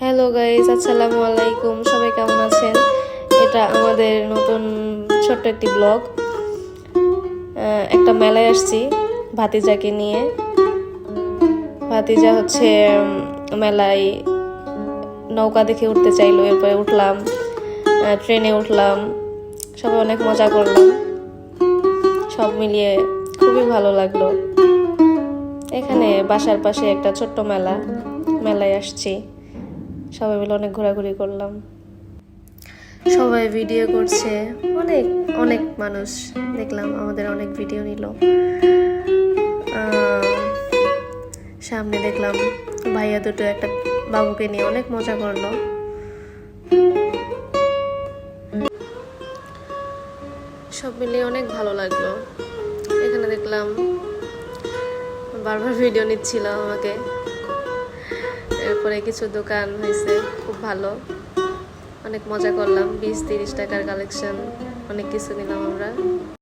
Hello guys, আসসালামু আলাইকুম। সবাই কেমন আছেন? এটা আমাদের নতুন ছোট্ট একটি ব্লগ। একটা মেলায় আসছি ভাতিজাকে নিয়ে। ভাতিজা হচ্ছে মেলায় নৌকা দেখে উঠতে চাইলো, এরপরে উঠলাম, ট্রেনে উঠলাম, সবাই অনেক মজা করলাম। সব মিলিয়ে খুবই ভালো লাগলো। এখানে বাসার পাশে একটা ছোট্ট মেলায় আসছি, সবাই মিলে অনেক ঘোরাঘুরি করলাম। সবাই ভিডিও করছে, অনেক অনেক মানুষ দেখলাম, আমাদের অনেক ভিডিও নিল। সামনে দেখলাম ভাইয়া দুটো একটা বাবুকে নিয়ে অনেক মজা করলো। সব মিলিয়ে অনেক ভালো লাগলো। এখানে দেখলাম বারবার ভিডিও নিচ্ছিল আমাকে। এরপরে কিছু দোকান হয়েছে, খুব ভালো, অনেক মজা করলাম। 20-30 টাকার কালেকশন, অনেক কিছু নিলাম আমরা।